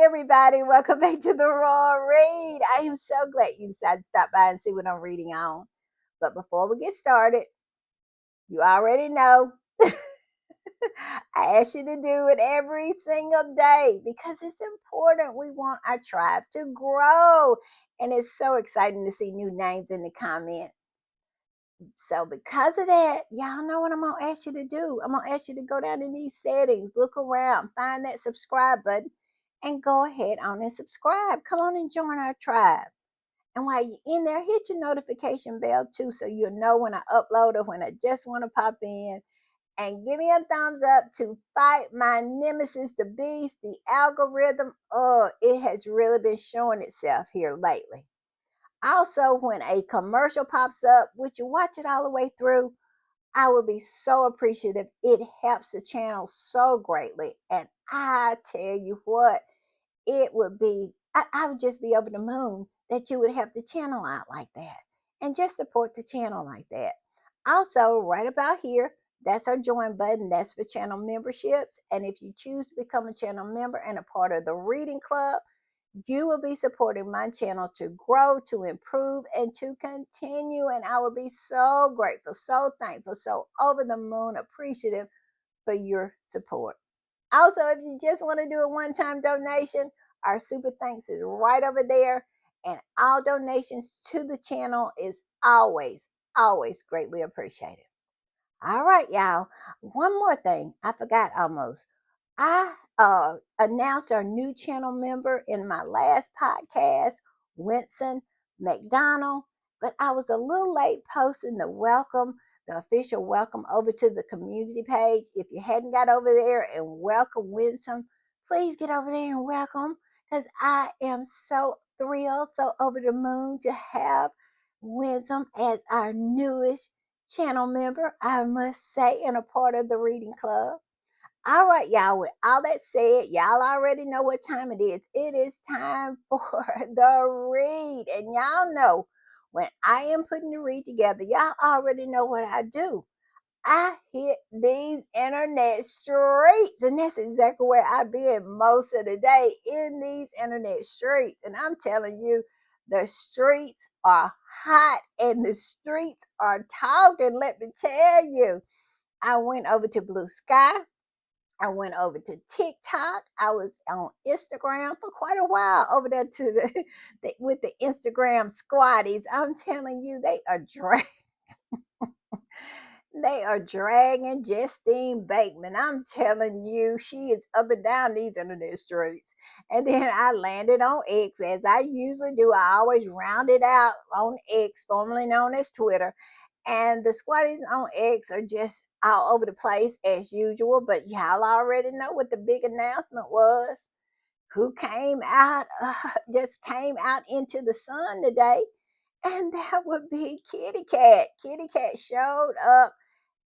everybody. Welcome back to the Raw Read. I am so glad you decided to stop by and see what I'm reading on. But before we get started, you already know I ask you to do it every single day because it's important. We want our tribe to grow. And it's so exciting to see new names in the comments. So because of that, y'all know what I'm gonna ask you to do. I'm gonna ask you to go down in these settings, look around, find that subscribe button, and go ahead on and subscribe. Come on and join our tribe. And while you're in there, hit your notification bell too, so you'll know when I upload or when I just want to pop in. And give me a thumbs up to fight my nemesis, the beast, the algorithm. Oh, it has really been showing itself here lately. Also, when a commercial pops up, would you watch it all the way through? I would be so appreciative. It helps the channel so greatly. And I tell you what, it would be, I would just be over the moon that you would help the channel out like that and just support the channel like that. Also, right about here, that's our join button. That's for channel memberships. And if you choose to become a channel member and a part of the reading club, you will be supporting my channel to grow, to improve, and to continue. And I will be so grateful, so thankful, so over the moon appreciative for your support. Also, if you just want to do a one time donation, our super thanks is right over there. And all donations to the channel is always greatly appreciated. All right, y'all. One more thing I forgot almost. I announced our new channel member in my last podcast, Winston McDonald, but I was a little late posting the official welcome over to the community page. If you hadn't got over there and welcome Winston, please get over there and welcome because I am so thrilled, so over the moon to have Winston as our newest channel member, I must say, and a part of the reading club. All right, y'all. With all that said, y'all already know what time it is. It is time for the read. And y'all know when I am putting the read together, y'all already know what I do. I hit these internet streets, and that's exactly where I've been most of the day in these internet streets. And I'm telling you, the streets are hot and the streets are talking. Let me tell you, I went over to Blue Sky. I went over to TikTok. I was on Instagram for quite a while over there to with the Instagram squatties. I'm telling you, they are dragging Justine Bateman. I'm telling you, she is up and down these internet streets. And then I landed on X, as I usually do. I always round it out on X, formerly known as Twitter. And the squatties on X are just all over the place as usual. But y'all already know what the big announcement was. Who came out, just came out into the sun today. And that would be Kitty Cat. Kitty Cat showed up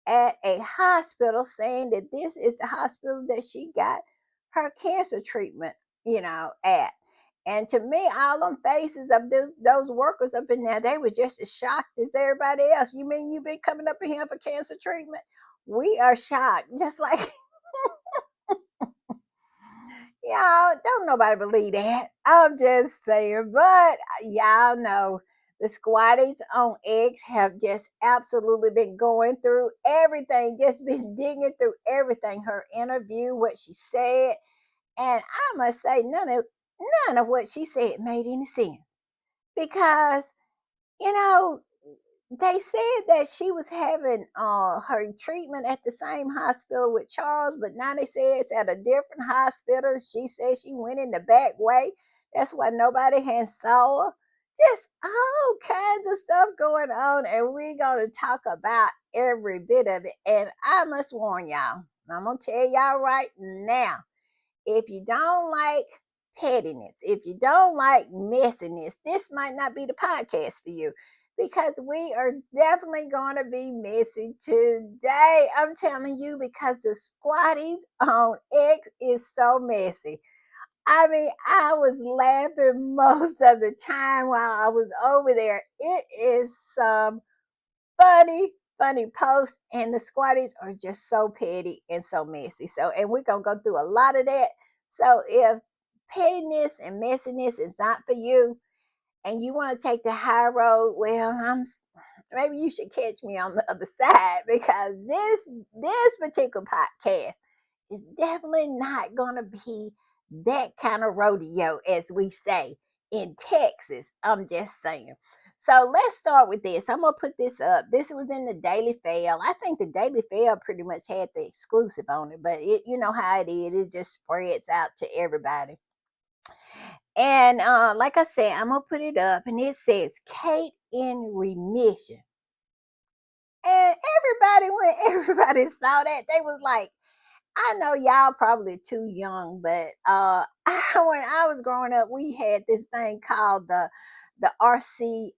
at a hospital saying that this is the hospital that she got her cancer treatment, at. And to me, all them faces of those workers up in there, they were just as shocked as everybody else. You mean you've been coming up in here for cancer treatment? We are shocked, just like y'all. Don't nobody believe that. I'm just saying, but y'all know the squatties on X have just absolutely been going through everything, just been digging through everything. Her interview, what she said, and I must say, none of what she said made any sense because you know they said that she was having her treatment at the same hospital with Charles, but now they say it's at a different hospital. She said she went in the back way. That's why nobody has saw her. Just all kinds of stuff going on, and we're gonna talk about every bit of it. And I must warn y'all, I'm gonna tell y'all right now, if you don't like pettiness, if you don't like messiness, this might not be the podcast for you because we are definitely going to be messy today. I'm telling you because the squatties on X is so messy. I mean, I was laughing most of the time while I was over there. It is some funny posts, and the squatties are just so petty and so messy. So, and we're gonna go through a lot of that. So, if pettiness and messiness is not for you, and you want to take the high road, well, maybe you should catch me on the other side, because this particular podcast is definitely not going to be that kind of rodeo, as we say in Texas. I'm just saying. So let's start with this. I'm gonna put this up. This was in the Daily Fail. I think the Daily Fail pretty much had the exclusive on it, but you know how it is. It just spreads out to everybody. And like I said, I'm gonna put it up, and it says Kate in remission. And when everybody saw that, they was like, I know y'all probably too young, but when I was growing up, we had this thing called the RCA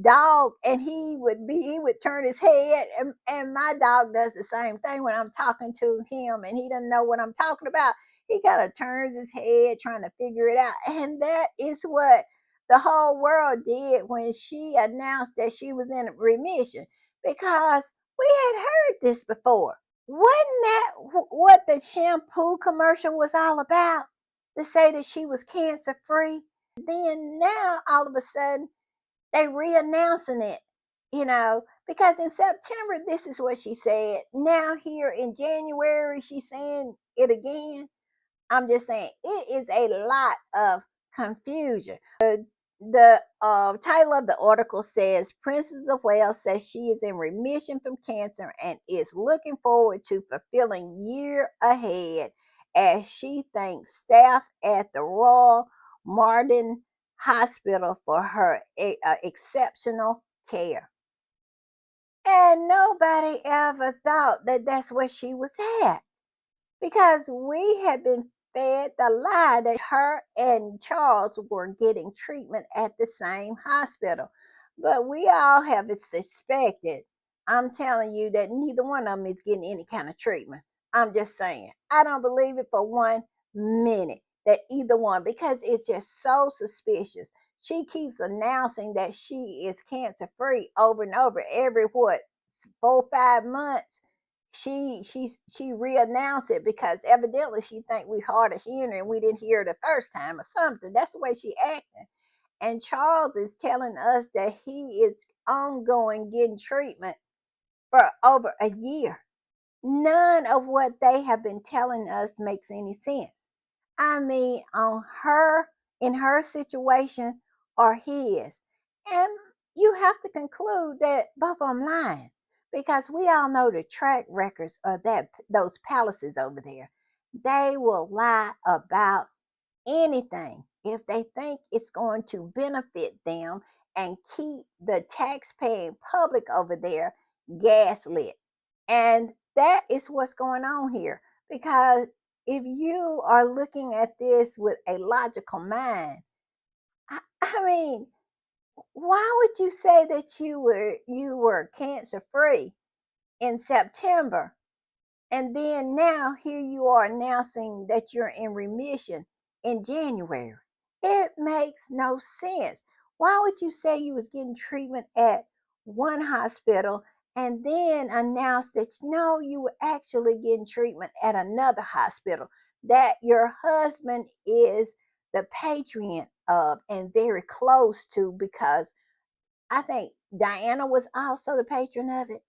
dog, and he would turn his head, and my dog does the same thing when I'm talking to him, and he doesn't know what I'm talking about. He kind of turns his head trying to figure it out, and that is what the whole world did when she announced that she was in remission, because we had heard this before. Wasn't that what the shampoo commercial was all about? To say that she was cancer free. Then now all of a sudden they re-announcing it, because in September this is what she said. Now here in January she's saying it again. I'm just saying it is a lot of confusion. The title of the article says Princess of Wales says she is in remission from cancer and is looking forward to fulfilling year ahead, as she thanks staff at the Royal Marden Hospital for her exceptional care. And nobody ever thought that that's where she was at, because we had been fed the lie that her and Charles were getting treatment at the same hospital. But we all have suspected, I'm telling you, that neither one of them is getting any kind of treatment. I'm just saying. I don't believe it for 1 minute that either one, because it's just so suspicious. She keeps announcing that she is cancer free over and over every, what, 4 5 months. She re-announced it, because evidently she think we hard of hearing and we didn't hear it the first time or something. That's the way she acting. And Charles is telling us that he is ongoing getting treatment for over a year. None of what they have been telling us makes any sense. I mean, on her, in her situation, or his. And you have to conclude that both of them lying, because we all know the track records of those palaces over there. They will lie about anything if they think it's going to benefit them and keep the tax-paying public over there gaslit. And that is what's going on here. Because if you are looking at this with a logical mind, I mean, why would you say that you were cancer free in September, and then now here you are announcing that you're in remission in January? It makes no sense. Why would you say you was getting treatment at one hospital and then announce that no, you were actually getting treatment at another hospital that your husband is the patron of and very close to, because I think Diana was also the patron of it.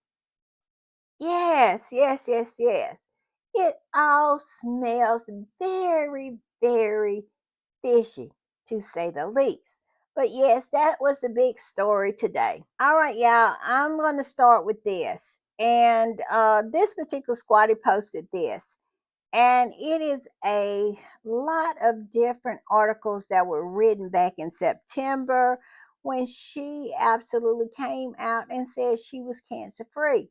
Yes, yes, yes, yes. It all smells very, very fishy, to say the least. But yes, that was the big story today. All right, y'all, I'm going to start with this. And this particular Squatty posted this. And it is a lot of different articles that were written back in September, when she absolutely came out and said she was cancer free.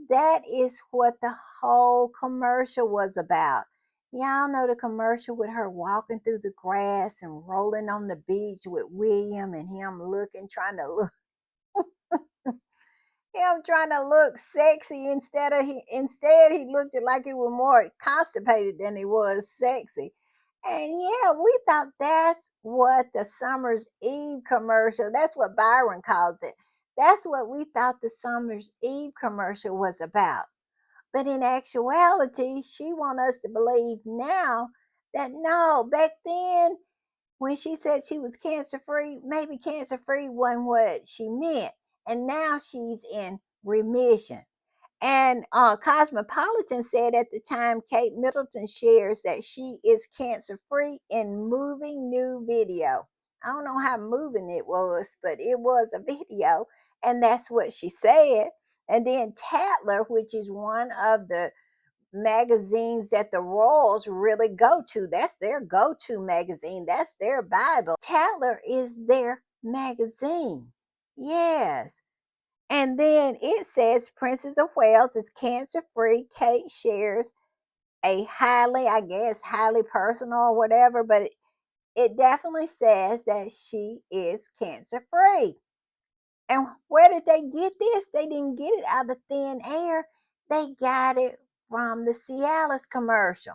That is what the whole commercial was about. Y'all know the commercial with her walking through the grass and rolling on the beach with William, and him looking, trying to look, him trying to look sexy, instead he looked like he was more constipated than he was sexy. And yeah, we thought that's what the Summer's Eve commercial, that's what Byron calls it. That's what we thought the Summer's Eve commercial was about. But in actuality, she wants us to believe now that no, back then when she said she was cancer free, maybe cancer free wasn't what she meant. And now she's in remission. And Cosmopolitan said at the time, Kate Middleton shares that she is cancer free in moving new video. I don't know how moving it was, but it was a video, and that's what she said. And then Tatler, which is one of the magazines that the royals really go to, that's their go to magazine, that's their Bible. Tatler is their magazine. Yes. And then it says Princess of Wales is cancer free. Kate shares a highly, I guess, highly personal or whatever, but it definitely says that she is cancer free. And where did they get this? They didn't get it out of thin air. They got it from the Cialis commercial.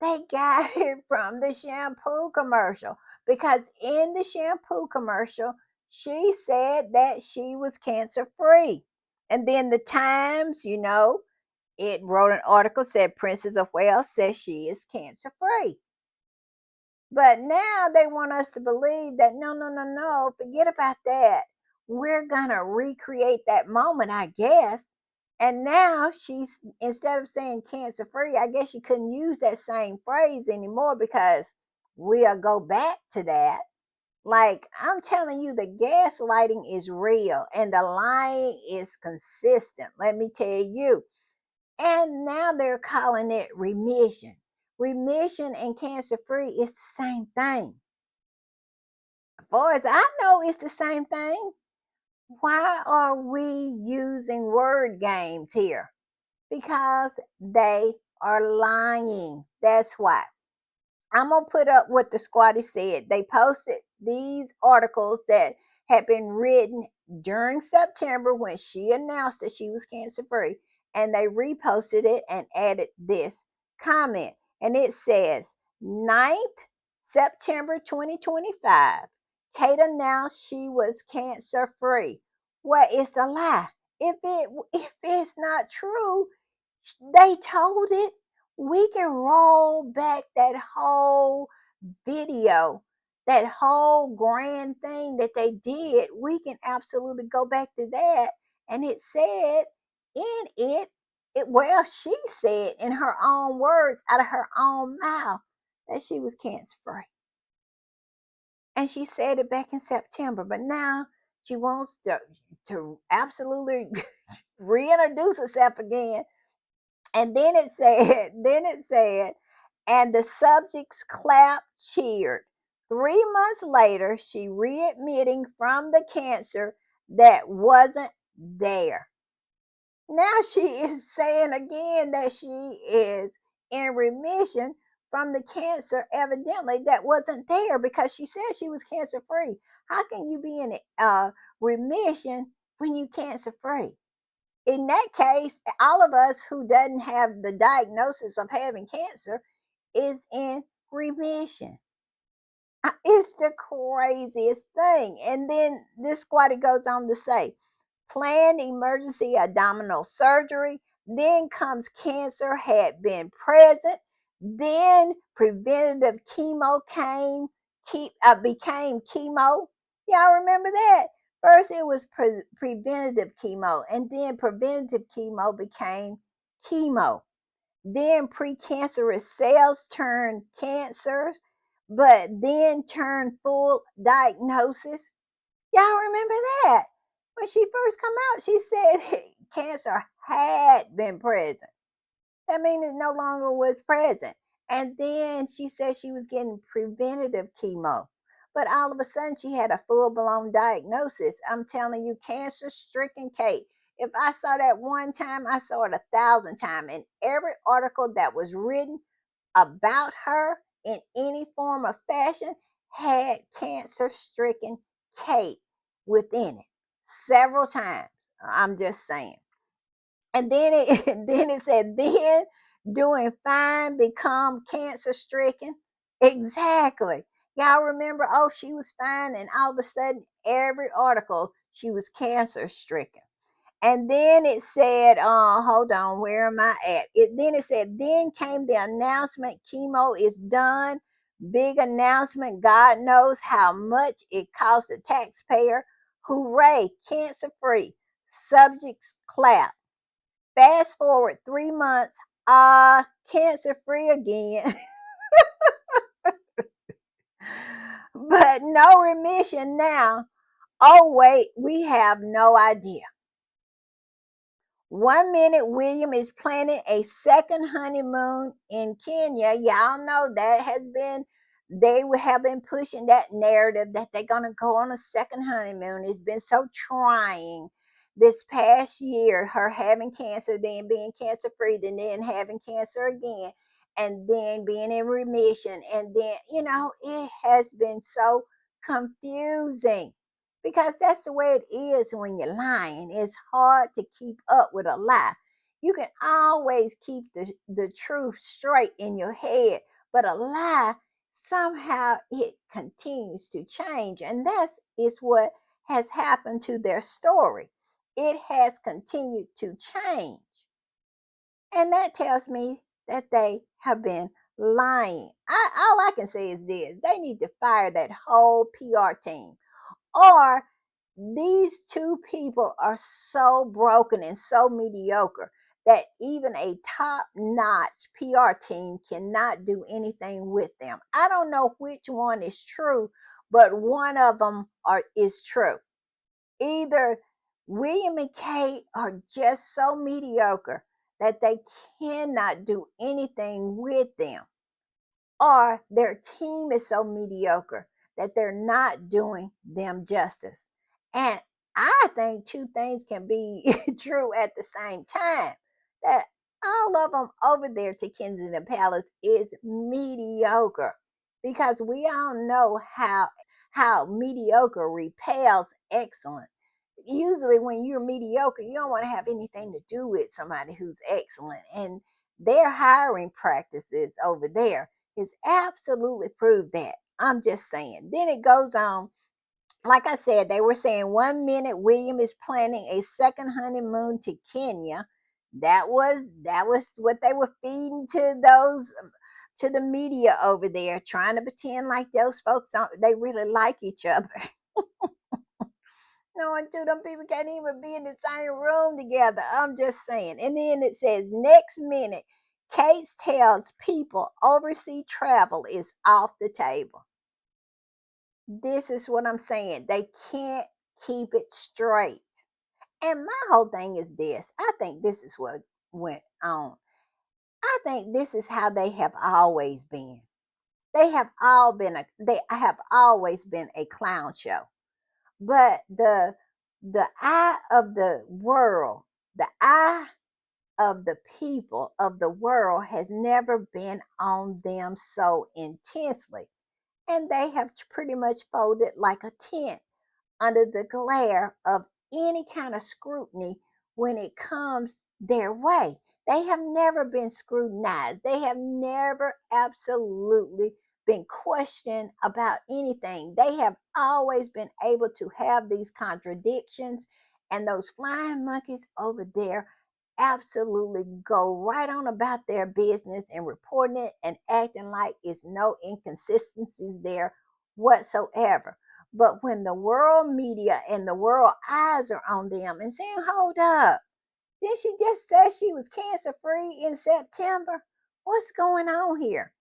They got it from the shampoo commercial because in the shampoo commercial, she said that she was cancer free. And then the Times, it wrote an article said Princess of Wales says she is cancer free. But now they want us to believe that no, no, no, no, forget about that. We're going to recreate that moment, I guess. And now she's, instead of saying cancer free, I guess you couldn't use that same phrase anymore because we'll go back to that. Like, I'm telling you, the gaslighting is real and the lying is consistent. Let me tell you. And now they're calling it remission. Remission and cancer free is the same thing. As far as I know, it's the same thing. Why are we using word games here? Because they are lying. That's why. I'm gonna put up what the Squatty said. They posted these articles that had been written during September when she announced that she was cancer free, and they reposted it and added this comment. And it says 9th September 2025. Kate announced she was cancer free. What is the lie? If it's not true, they told it. We can roll back that whole video, that whole grand thing that they did. We can absolutely go back to that. And it said in well, she said in her own words, out of her own mouth, that she was cancer free. And she said it back in September, but now she wants to absolutely reintroduce herself again. And then it said, and the subjects clapped, cheered. 3 months later, she readmitting from the cancer that wasn't there. Now she is saying again that she is in remission from the cancer, evidently, that wasn't there because she said she was cancer free. How can you be in remission when you cancer free? In that case, all of us who doesn't have the diagnosis of having cancer is in remission. It's the craziest thing. And then this Squatty goes on to say, planned emergency abdominal surgery, then comes cancer had been present, then preventative chemo became chemo. Y'all remember that? First it was preventative chemo, and then preventative chemo became chemo. Then precancerous cells turned cancer, but then turned full diagnosis. Y'all remember that? When she first come out, she said cancer had been present. That means it no longer was present. And then she said she was getting preventative chemo. But all of a sudden, she had a full blown diagnosis. I'm telling you, cancer stricken Kate. If I saw that one time, I saw it 1,000 times. And every article that was written about her in any form of fashion had cancer stricken Kate within it several times. I'm just saying. And then it then it said, then doing fine become cancer stricken. Exactly. Y'all remember, oh, she was fine, and all of a sudden, every article, she was cancer stricken. And then it said, hold on, where am I at? Then it said, then came the announcement chemo is done. Big announcement. God knows how much it costs the taxpayer. Hooray, cancer free. Subjects clap. Fast forward 3 months. Cancer free again. But no remission now. Oh, wait, we have no idea. 1 minute, William is planning a second honeymoon in Kenya. Y'all know that have been pushing that narrative that they're going to go on a second honeymoon. It's been so trying this past year, her having cancer, then being cancer free, and then having cancer again, and then being in remission. And then, it has been so confusing because that's the way it is when you're lying. It's hard to keep up with a lie. You can always keep the truth straight in your head, but a lie, somehow it continues to change. And that is what has happened to their story. It has continued to change. And that tells me that they have been lying. All I can say is this: they need to fire that whole PR team, or these two people are so broken and so mediocre that even a top notch PR team cannot do anything with them. I don't know which one is true, but one of them is true. Either William and Kate are just so mediocre that they cannot do anything with them, or their team is so mediocre that they're not doing them justice. And I think two things can be true at the same time, that all of them over there to Kensington Palace is mediocre, because we all know how mediocre repels excellent. Usually when you're mediocre, you don't want to have anything to do with somebody who's excellent. And their hiring practices over there is absolutely proved that. I'm just saying. Then it goes on. Like I said, they were saying 1 minute William is planning a second honeymoon to Kenya. That was what they were feeding to those, to the media over there, trying to pretend like those folks they really like each other. No, and two, them people can't even be in the same room together. I'm just saying. And then it says, next minute, Kate tells people overseas travel is off the table. This is what I'm saying. They can't keep it straight. And my whole thing is this: I think this is what went on. I think this is how they have always been. They have always been a clown show. But the eye of the world, the eye of the people of the world has never been on them so intensely. And they have pretty much folded like a tent under the glare of any kind of scrutiny when it comes their way. They have never been scrutinized. They have never absolutely been questioned about anything. They have always been able to have these contradictions, and those flying monkeys over there absolutely go right on about their business and reporting it and acting like it's no inconsistencies there whatsoever. But when the world media and the world eyes are on them and saying, hold up, did she just say she was cancer free in September? What's going on here?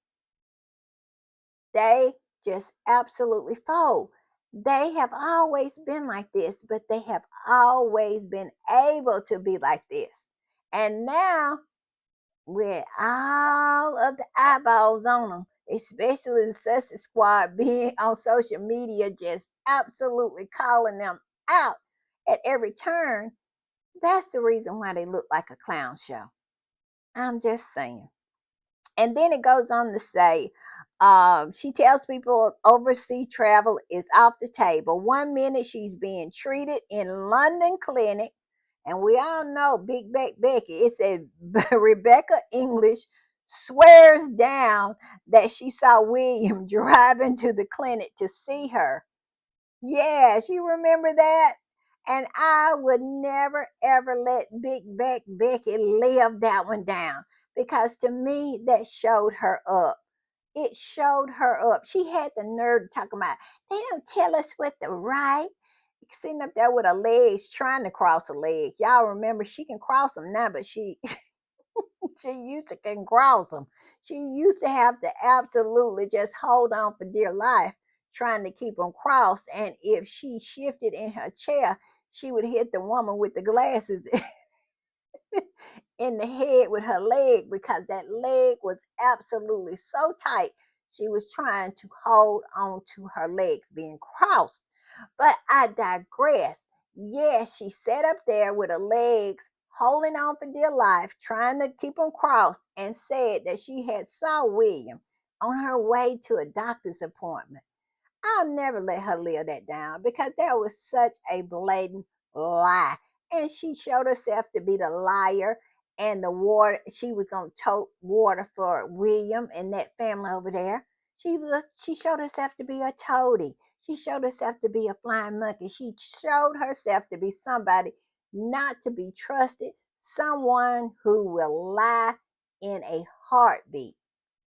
They just absolutely fold. They have always been like this, but they have always been able to be like this. And now, with all of the eyeballs on them, especially the Sussy Squad being on social media, just absolutely calling them out at every turn. That's the reason why they look like a clown show. I'm just saying. And then it goes on to say, she tells people overseas travel is off the table. 1 minute she's being treated in London clinic, and we all know Big Becky. It said Rebecca English swears down that she saw William driving to the clinic to see her. Yes, you remember that? And I would never ever let Big Back Becky live that one down, because to me that showed her up. It showed her up. She had the nerve to talk about, they don't tell us what to write. Sitting up there with her legs trying to cross her legs. Y'all remember she can cross them now, but she she used to can cross them. She used to have to absolutely just hold on for dear life, trying to keep them crossed. And if she shifted in her chair, she would hit the woman with the glasses in the head with her leg, because that leg was absolutely so tight. She was trying to hold on to her legs being crossed. But I digress. Yes, she sat up there with her legs holding on for dear life, trying to keep them crossed, and said that she had saw William on her way to a doctor's appointment. I'll never let her live that down, because that was such a blatant lie. And she showed herself to be the liar, and the water, she was going to tote water for William and that family over there. She showed herself to be a toady. She showed herself to be a flying monkey. She showed herself to be somebody not to be trusted, someone who will lie in a heartbeat,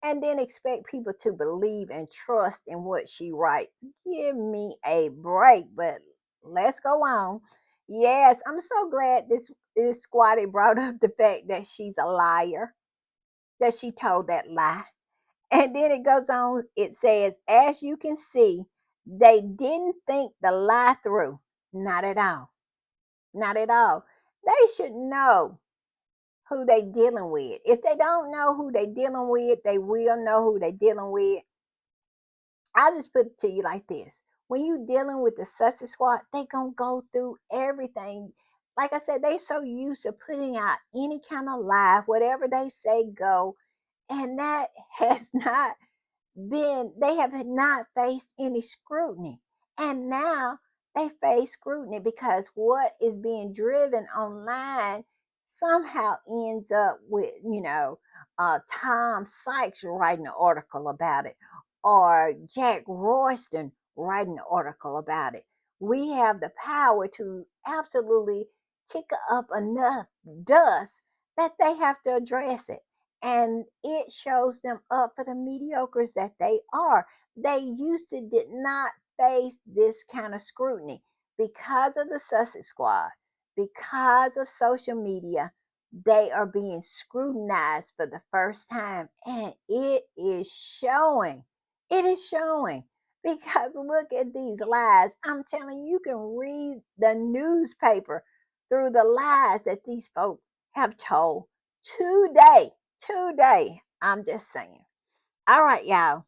and then expect people to believe and trust in what she writes. Give me a break, but let's go on. Yes, I'm so glad this Squatty brought up the fact that she's a liar, that she told that lie. And then it goes on, it says, as you can see, they didn't think the lie through. Not at all. Not at all. They should know who they dealing with. If they don't know who they dealing with, they will know who they dealing with. I'll just put it to you like this. When you dealing with the Sussex Squad, they gonna go through everything. Like I said, they so used to putting out any kind of lie, whatever they say go. And that has not they have not faced any scrutiny. And now they face scrutiny, because what is being driven online somehow ends up with, Tom Sykes writing an article about it, or Jack Royston writing an article about it. We have the power to absolutely kick up enough dust that they have to address it, and it shows them up for the mediocres that they are. They used to did not face this kind of scrutiny because of the Sussex Squad, because of social media. They are being scrutinized for the first time, and it is showing. It is showing, because look at these lies. I'm telling you, you can read the newspaper through the lies that these folks have told today. Today. I'm just saying. All right, y'all.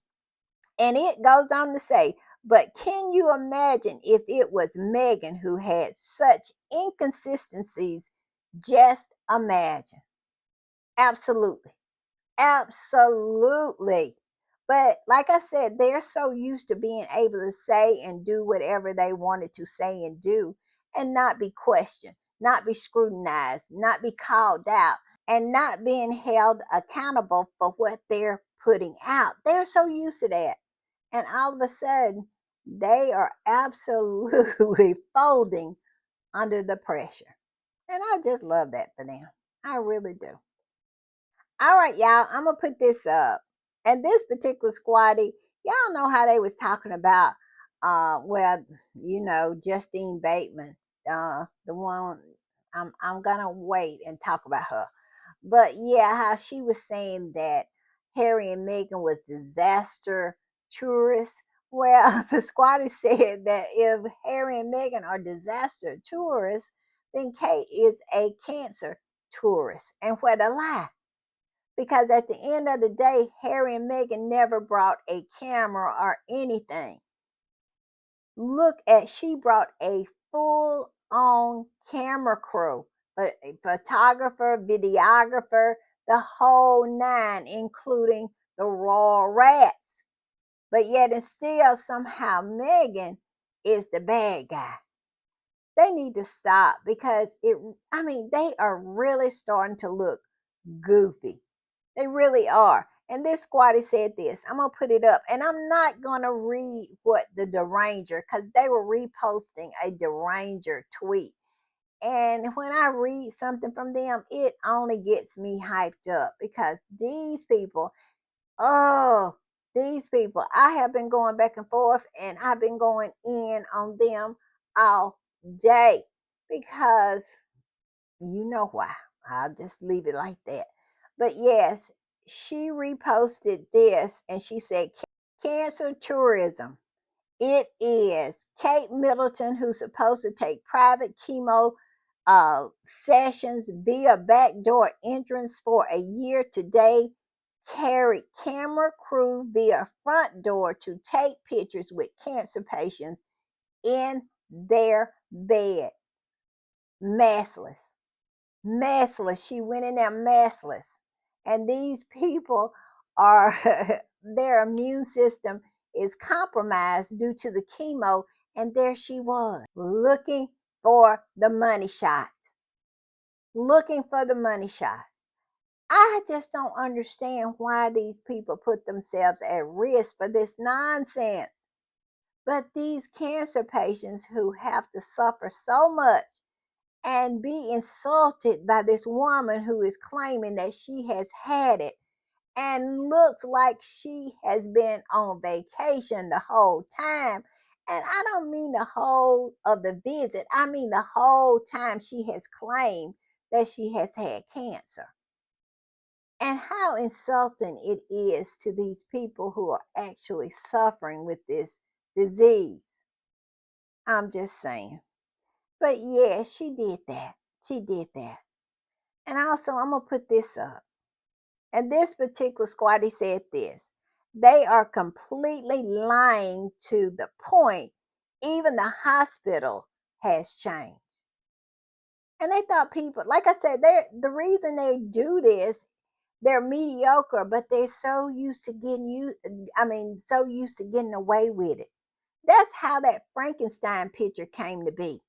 And it goes on to say, but can you imagine if it was Megan who had such inconsistencies? Just imagine. Absolutely. Absolutely. But like I said, they're so used to being able to say and do whatever they wanted to say and do, and not be questioned, not be scrutinized, not be called out, and not being held accountable for what they're putting out. They're so used to that. And all of a sudden, they are absolutely folding under the pressure. And I just love that for them. I really do. All right, y'all, I'm gonna put this up. And this particular squatty, y'all know how they was talking about well, Justine Bateman, the one. I'm gonna wait and talk about her. But yeah, how she was saying that Harry and Meghan was disaster tourists. Well, the squatter said that if Harry and Meghan are disaster tourists, then Kate is a cancer tourist. And what a lie. Because at the end of the day, Harry and Meghan never brought a camera or anything. She brought a full on camera crew, a photographer, videographer, the whole nine, including the Royal Rats. But yet and still, somehow, Meghan is the bad guy. They need to stop, because they are really starting to look goofy. They really are. And this Squatty said this. I'm gonna put it up, and I'm not gonna read what the deranger, because they were reposting a deranger tweet. And when I read something from them, it only gets me hyped up because oh, these people, I have been going back and forth and I've been going in on them all day because you know why. I'll just leave it like that. But yes, she reposted this and she said, cancer tourism. It is Kate Middleton, who's supposed to take private chemo sessions via backdoor entrance for a year today, carried camera crew via front door to take pictures with cancer patients in their bed. Massless. Massless. She went in there massless. And these people are, their immune system is compromised due to the chemo. And there she was, looking for the money shot. Looking for the money shot. I just don't understand why these people put themselves at risk for this nonsense. But these cancer patients who have to suffer so much and be insulted by this woman who is claiming that she has had it and looks like she has been on vacation the whole time. And I don't mean the whole of the visit, I mean the whole time she has claimed that she has had cancer. And how insulting it is to these people who are actually suffering with this disease. I'm just saying. But yeah, she did that. She did that. And also, I'm going to put this up. And this particular Squatty said this. They are completely lying to the point, even the hospital has changed. And they thought people, like I said, the reason they do this, they're mediocre, but they're so used to so used to getting away with it. That's how that Frankenstein picture came to be.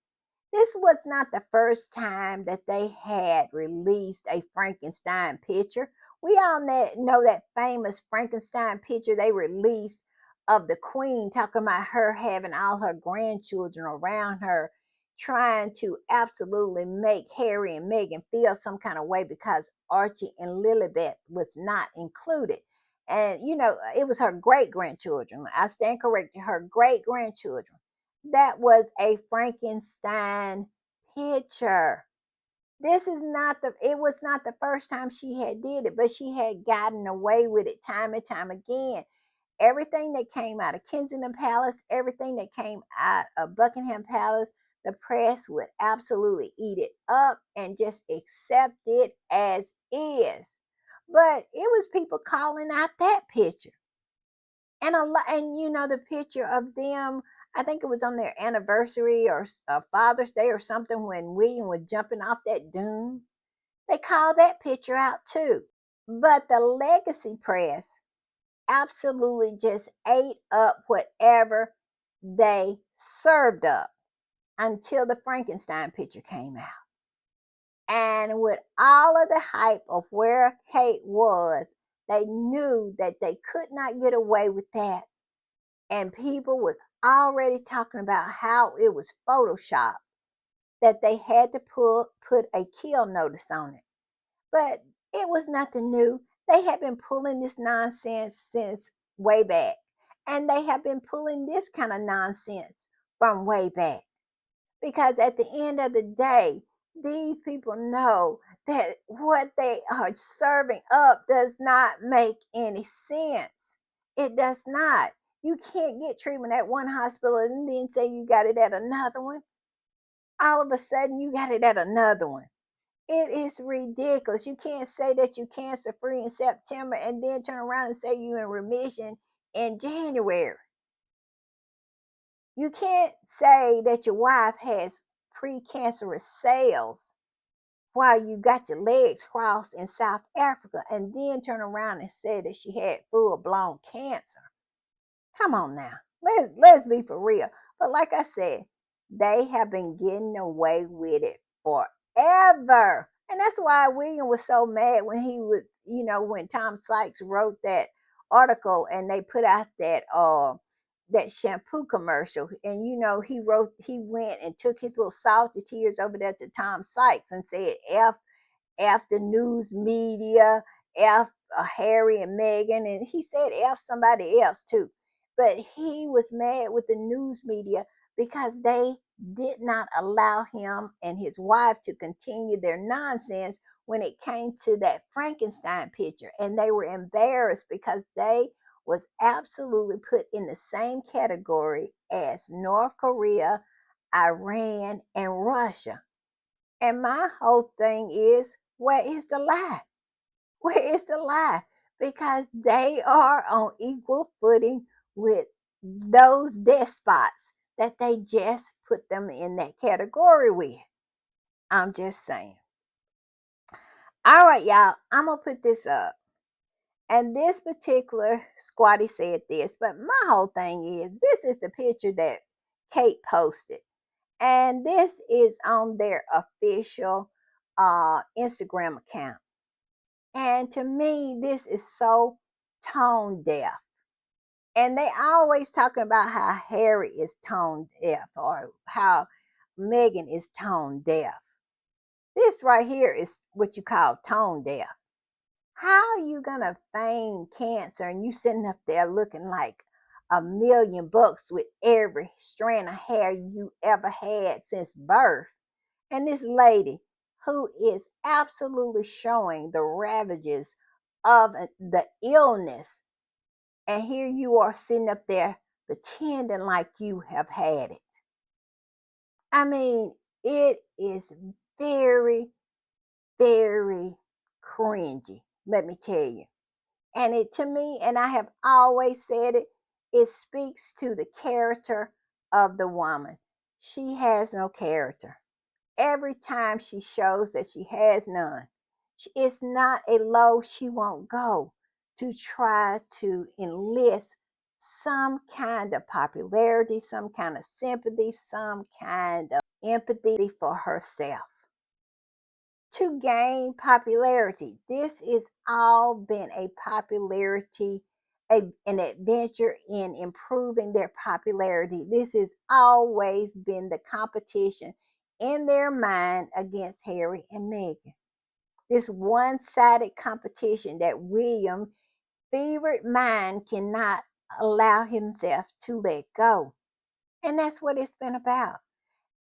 This was not the first time that they had released a Frankenstein picture. We all know that famous Frankenstein picture they released of the queen, talking about her having all her grandchildren around her, trying to absolutely make Harry and Meghan feel some kind of way because Archie and Lilibet was not included. And it was her great grandchildren. I stand corrected, her great grandchildren. That was a Frankenstein picture. It was not the first time she had did it, but she had gotten away with it time and time again. Everything that came out of Kensington Palace, everything that came out of Buckingham Palace, the press would absolutely eat it up and just accept it as is. But it was people calling out that picture. And a lot, and the picture of them, I think it was on their anniversary or Father's Day or something, when William was jumping off that dune. They called that picture out too. But the legacy press absolutely just ate up whatever they served up until the Frankenstein picture came out. And with all of the hype of where Kate was, they knew that they could not get away with that. And people were already talking about how it was Photoshop, that they had to put a kill notice on it. But it was nothing new. They had been pulling this nonsense since way back. And they have been pulling this kind of nonsense from way back. Because at the end of the day, these people know that what they are serving up does not make any sense. It does not. You can't get treatment at one hospital and then say you got it at another one. All of a sudden, you got it at another one. It is ridiculous. You can't say that you're cancer free in September and then turn around and say you're in remission in January. You can't say that your wife has precancerous cells while you got your legs crossed in South Africa and then turn around and say that she had full blown cancer. Come on now. Let's be for real. But like I said, they have been getting away with it forever. And that's why William was so mad when he was, when Tom Sykes wrote that article and they put out that shampoo commercial, and he went and took his little salty tears over there to Tom Sykes and said F the news media, F Harry and Meghan, and he said F somebody else too. But he was mad with the news media because they did not allow him and his wife to continue their nonsense when it came to that Frankenstein picture. And they were embarrassed because they was absolutely put in the same category as North Korea, Iran, and Russia. And my whole thing is, where is the lie? Where is the lie? Because they are on equal footing with those despots that they just put them in that category with. I'm just saying. All right, y'all, I'm going to put this up. And this particular Squatty said this, but my whole thing is, this is the picture that Kate posted. And this is on their official Instagram account. And to me, this is so tone deaf. And they always talking about how Harry is tone deaf or how Meghan is tone deaf. This right here is what you call tone deaf. How are you gonna feign cancer and you sitting up there looking like $1,000,000 with every strand of hair you ever had since birth? And this lady who is absolutely showing the ravages of the illness, and here you are sitting up there pretending like you have had it. I mean, it is very, very cringy, let me tell you. And it to me, and I have always said it, it speaks to the character of the woman. She has no character. Every time she shows that she has none, it's not a low she won't go to try to enlist some kind of popularity, some kind of sympathy, some kind of empathy for herself to gain popularity. This has all been a popularity, an adventure in improving their popularity. This has always been the competition in their mind against Harry and Meghan. This one sided competition that William, fevered mind, cannot allow himself to let go. And that's what it's been about.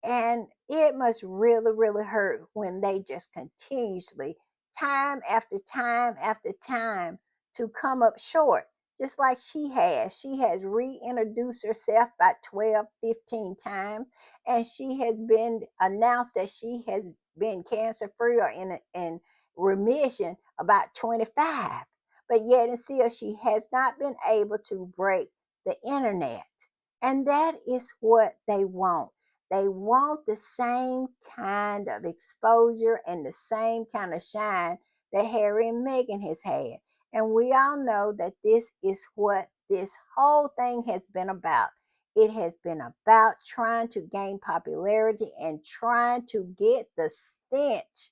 And it must really, really hurt when they just continuously, time after time after time, to come up short. Just like she has. She has reintroduced herself about 12, 15 times. And she has been announced that she has been cancer free or in remission about 25. But yet and still, she has not been able to break the internet. And that is what they want. They want the same kind of exposure and the same kind of shine that Harry and Meghan has had. And we all know that this is what this whole thing has been about. It has been about trying to gain popularity and trying to get the stench,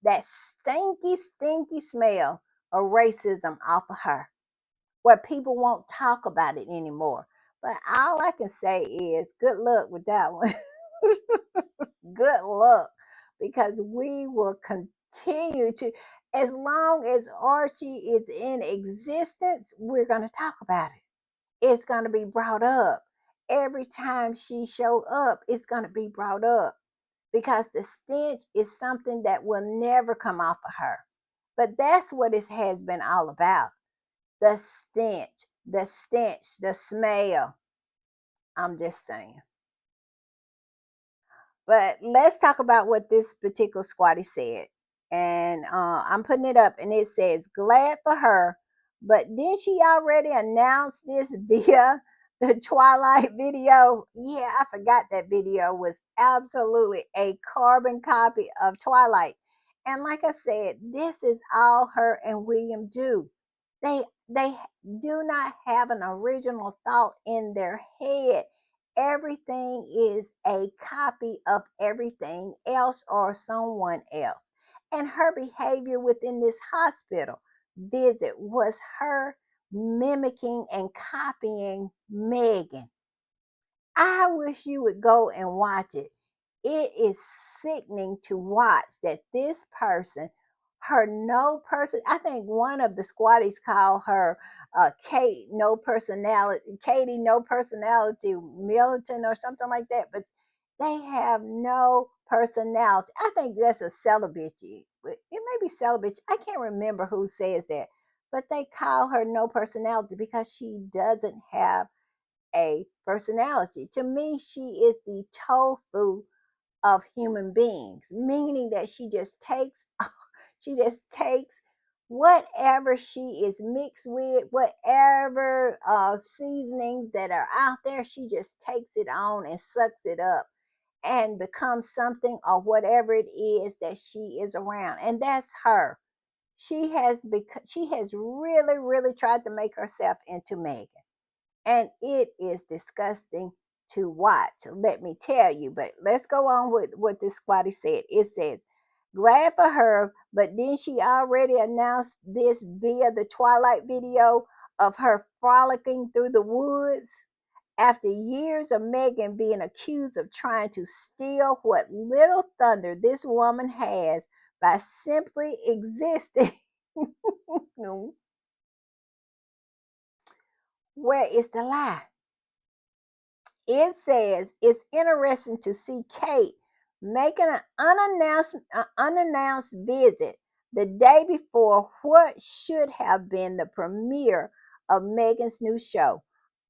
that stinky, stinky smell of racism off of her, where people won't talk about it anymore. But all I can say is good luck with that one. Good luck, because we will continue to, as long as Archie is in existence, we're going to talk about it. It's going to be brought up. Every time she show up, it's going to be brought up because the stench is something that will never come off of her. But that's what it has been all about. The stench, the smell. I'm just saying. But let's talk about what this particular Squatty said. And I'm putting it up, and it says, glad for her. But did she already announce this via the Twilight video? Yeah, I forgot that video was absolutely a carbon copy of Twilight. And like I said, this is all her and William do. They do not have an original thought in their head. Everything is a copy of everything else or someone else. And her behavior within this hospital, visit was her mimicking and copying Megan. I wish you would go and watch it. It is sickening to watch that this person, her no person, I think one of the squatties called her Kate no personality, Katie no personality militant or something like that, but they have no personality. I think that's a celibate. It may be celibate. I can't remember who says that, but they call her no personality because she doesn't have a personality. To me, she is the tofu of human beings, meaning that she just takes whatever she is mixed with, whatever seasonings that are out there, she just takes it on and sucks it up and becomes something or whatever it is that she is around. And that's her. She has really, really tried to make herself into Megan, and it is disgusting to watch, let me tell you. But let's go on with what this squatty said. It says, glad for her, but then she already announced this via the Twilight video of her frolicking through the woods after years of Megan being accused of trying to steal what little thunder this woman has by simply existing. Where is the lie? It says it's interesting to see Kate making an unannounced visit the day before what should have been the premiere of Megan's new show,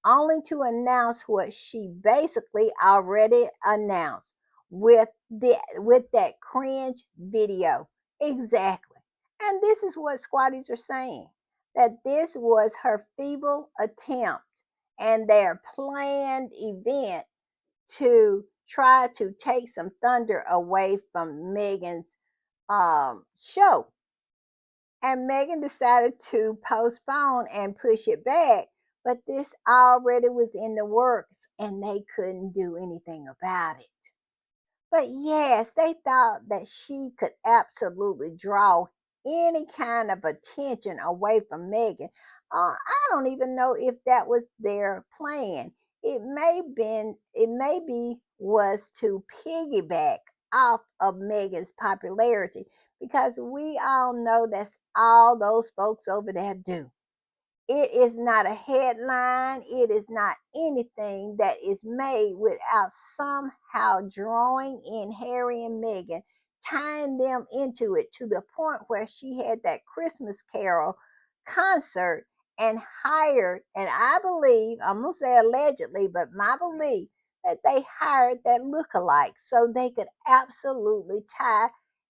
only to announce what she basically already announced with that cringe video. Exactly. And this is what squatties are saying, that this was her feeble attempt and their planned event to try to take some thunder away from Megan's show. And Megan decided to postpone and push it back, but this already was in the works and they couldn't do anything about it. But yes, they thought that she could absolutely draw any kind of attention away from Megan. I don't even know if that was their plan. It maybe was to piggyback off of Megan's popularity, because we all know that's all those folks over there do. It is not a headline. It is not anything that is made without somehow drawing in Harry and Meghan, tying them into it to the point where she had that Christmas Carol concert and hired, and I believe, I'm going to say allegedly, but my belief, that they hired that lookalike so they could absolutely tie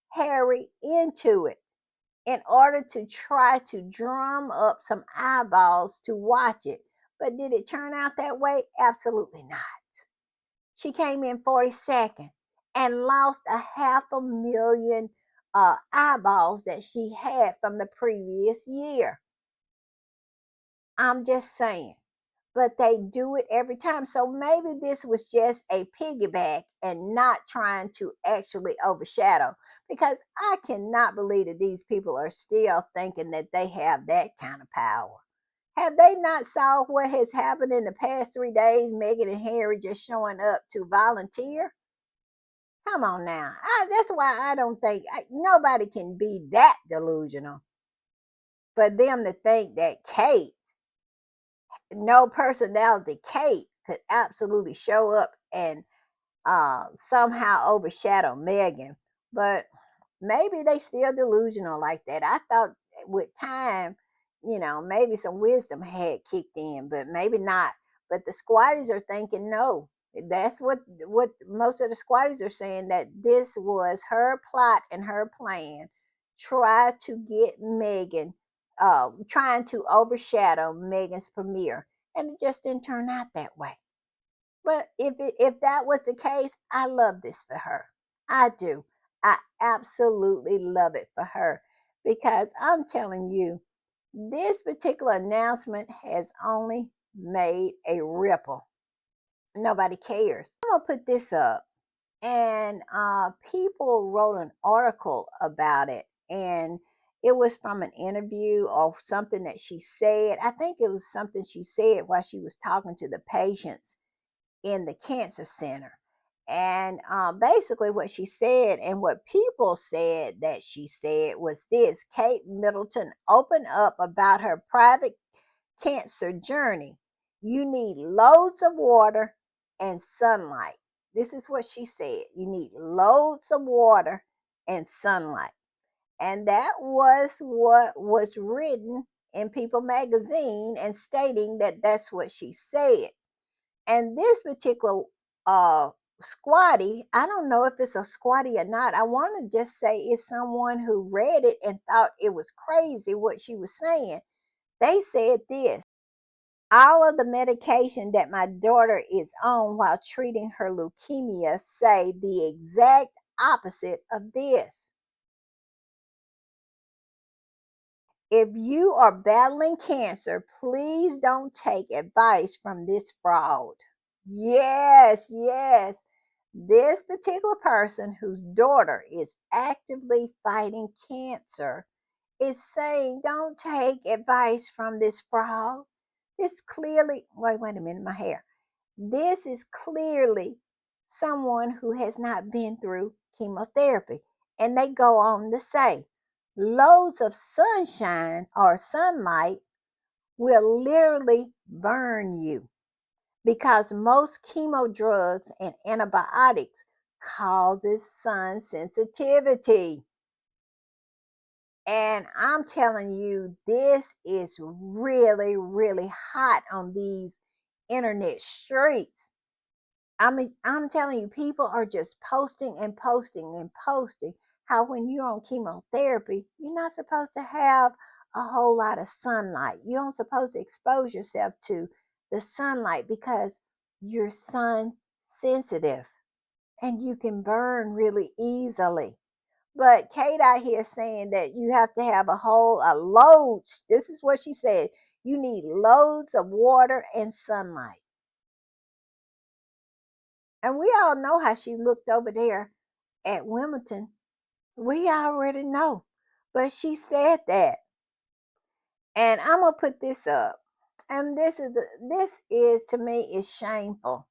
Harry into it in order to try to drum up some eyeballs to watch it. But did it turn out that way? Absolutely not. She came in 42nd and lost a half a million eyeballs that she had from the previous year. I'm just saying. But they do it every time. So maybe this was just a piggyback and not trying to actually overshadow. Because I cannot believe that these people are still thinking that they have that kind of power. Have they not saw what has happened in the past 3 days? Meghan and Harry just showing up to volunteer. Come on now. That's why I don't think nobody can be that delusional for them to think that Kate, no personality Kate, could absolutely show up and somehow overshadow Megan. But maybe they still delusional like that. I thought with time, maybe some wisdom had kicked in, but maybe not. But the squatties are thinking no. That's what most of the squatties are saying, that this was her plot and her plan. Try to get Megan, trying to overshadow Megan's premiere, and it just didn't turn out that way. But if that was the case, I love this for her. I do. I absolutely love it for her, because I'm telling you, this particular announcement has only made a ripple. Nobody cares. I'm gonna put this up, and people wrote an article about it, and It was from an interview or something that she said. I think it was something she said while she was talking to the patients in the cancer center. And basically, what she said and what people said that she said was this: Kate Middleton opened up about her private cancer journey. You need loads of water and sunlight. This is what she said. You need loads of water and sunlight. And that was what was written in People magazine and stating that that's what she said. And this particular Squatty, I don't know if it's a Squatty or not. I want to just say it's someone who read it and thought it was crazy what she was saying. They said this: all of the medication that my daughter is on while treating her leukemia say the exact opposite of this. If you are battling cancer, please don't take advice from this fraud. Yes, yes. This particular person whose daughter is actively fighting cancer is saying, don't take advice from this fraud. This clearly, wait a minute, my hair. This is clearly someone who has not been through chemotherapy. And they go on to say, loads of sunshine or sunlight will literally burn you because most chemo drugs and antibiotics causes sun sensitivity. And I'm telling you, this is really, really hot on these internet streets. I mean, I'm telling you, people are just posting and posting and posting how when you're on chemotherapy, you're not supposed to have a whole lot of sunlight. You don't supposed to expose yourself to the sunlight because you're sun sensitive and you can burn really easily. But Kate out here saying that you have to have a load. This is what she said. You need loads of water and sunlight. And we all know how she looked over there at Wilmington. We already know. But she said that. And I'm gonna put this up. And this is to me is shameful.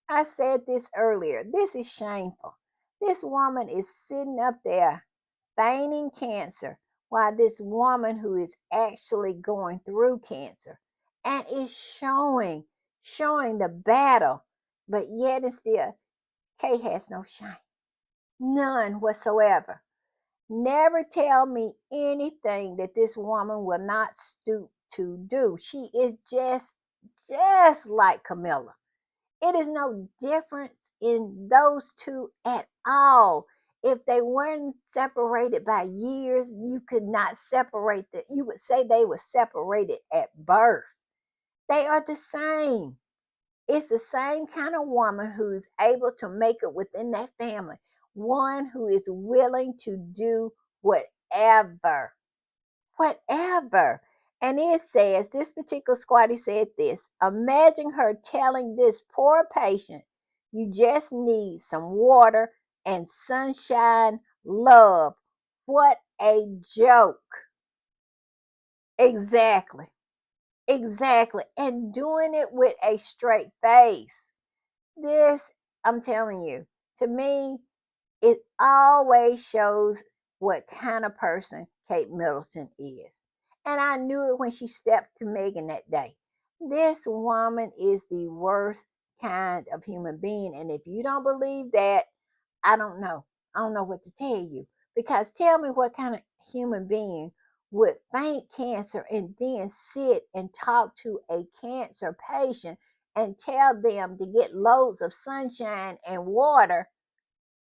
I said this earlier. This is shameful. This woman is sitting up there feigning cancer while this woman who is actually going through cancer and is showing the battle, but yet and still Kate has no shame. None whatsoever. Never tell me anything that this woman will not stoop to do. She is just like Camilla. It is no difference in those two at all. If they weren't separated by years, you could not separate them. You would say they were separated at birth. They are the same. It's the same kind of woman who's able to make it within that family. One who is willing to do whatever. Whatever. And it says, this particular Squatty said this: imagine her telling this poor patient, you just need some water and sunshine, love. What a joke. Exactly. Exactly. And doing it with a straight face. This, I'm telling you, to me, it always shows what kind of person Kate Middleton is. And I knew it when she stepped to Megan that day. This woman is the worst kind of human being. And if you don't believe that, I don't know. I don't know what to tell you. Because tell me what kind of human being would faint cancer and then sit and talk to a cancer patient and tell them to get loads of sunshine and water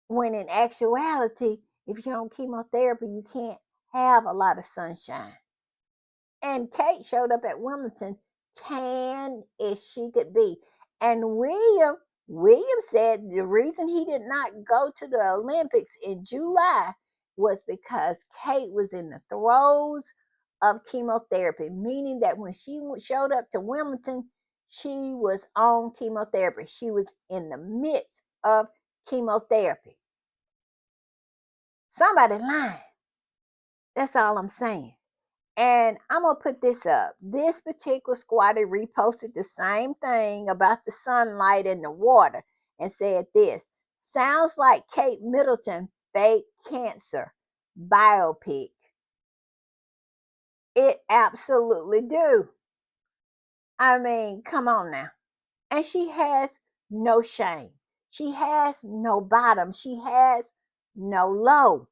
when in actuality, if you're on chemotherapy, you can't have a lot of sunshine. And Kate showed up at Wilmington tan as she could be. And William said the reason he did not go to the Olympics in July was because Kate was in the throes of chemotherapy, meaning that when she showed up to Wilmington, she was on chemotherapy. She was in the midst of chemotherapy. Somebody lying. That's all I'm saying. And I'm gonna put this up. This particular squatter reposted the same thing about the sunlight and the water and said this sounds like Kate Middleton fake cancer biopic. It absolutely do. I mean, come on now. And she has no shame. She has no bottom. She has no low.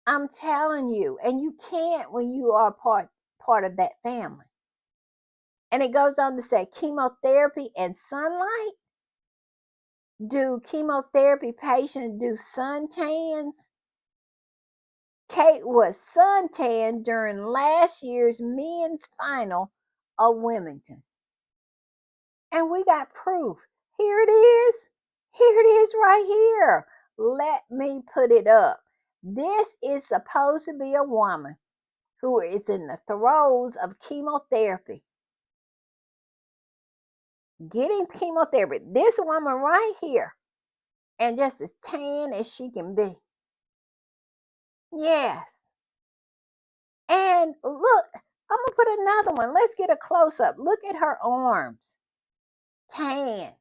I'm telling you, and you can't when you are part of that family. And it goes on to say chemotherapy and sunlight. Do chemotherapy patients do suntans? Kate was suntanned during last year's men's final of Wimbledon. And we got proof. Here it is. Here it is right here. Let me put it up. This is supposed to be a woman who is in the throes of chemotherapy, getting chemotherapy. This woman right here, and just as tan as she can be. Yes. And look, I'm going to put another one. Let's get a close up. Look at her arms. Tan.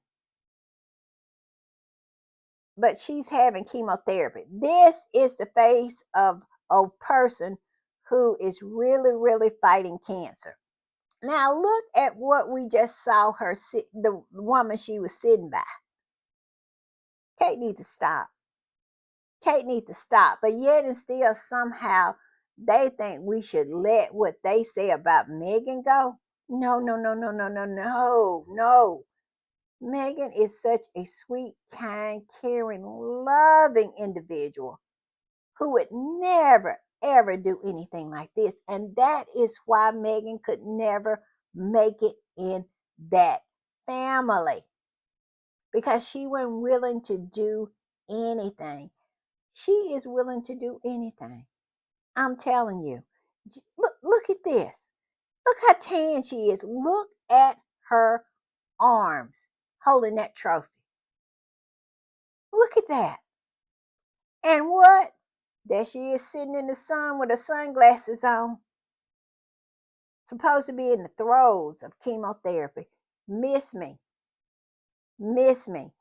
But she's having chemotherapy. This is the face of a person who is really, really fighting cancer. Now look at what we just saw her sit, the woman she was sitting by. Kate needs to stop. Kate needs to stop. But yet and still somehow they think we should let what they say about Megan go. No, no, no, no, no, no, no, no. Megan is such a sweet, kind, caring, loving individual who would never, ever do anything like this. And that is why Megan could never make it in that family because she wasn't willing to do anything. She is willing to do anything. I'm telling you. Look at this. Look how tan she is. Look at her arms holding that trophy. Look at that. And what? There she is sitting in the sun with her sunglasses on, supposed to be in the throes of chemotherapy. Miss me. Miss me.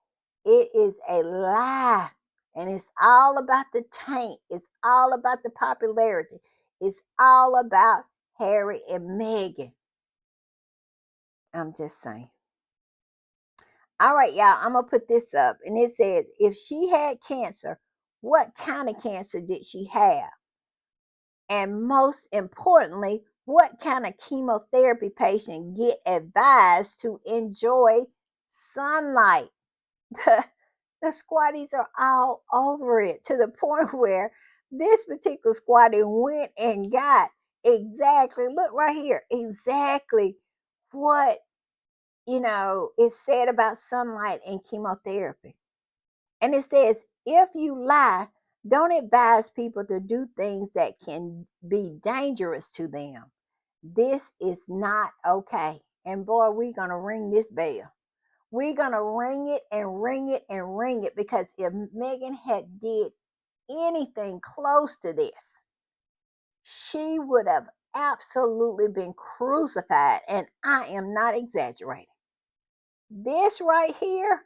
It is a lie. And it's all about the taint. It's all about the popularity. It's all about Harry and Meghan. I'm just saying. All right, y'all, I'm going to put this up. And it says, if she had cancer, what kind of cancer did she have? And most importantly, what kind of chemotherapy patient get advised to enjoy sunlight? The squatties are all over it to the point where this particular squatty went and got exactly, look right here, exactly what, is said about sunlight and chemotherapy. And it says, if you lie, don't advise people to do things that can be dangerous to them. This is not okay. And boy, we're going to ring this bell. We're going to ring it and ring it and ring it because if Megan had did anything close to this, she would have absolutely been crucified. And I am not exaggerating. This right here,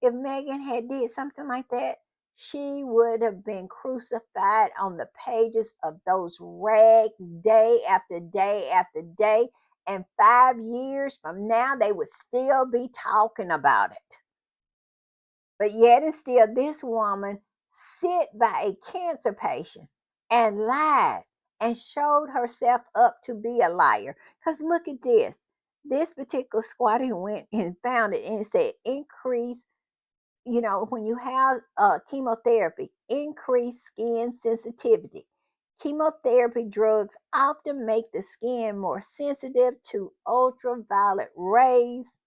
if Megan had did something like that, she would have been crucified on the pages of those rags day after day after day. And 5 years from now, they would still be talking about it. But yet and still, this woman sit by a cancer patient and lied and showed herself up to be a liar. Because look at this. This particular squatter went and found it and it said increase, when you have chemotherapy, increase skin sensitivity. Chemotherapy drugs often make the skin more sensitive to ultraviolet rays.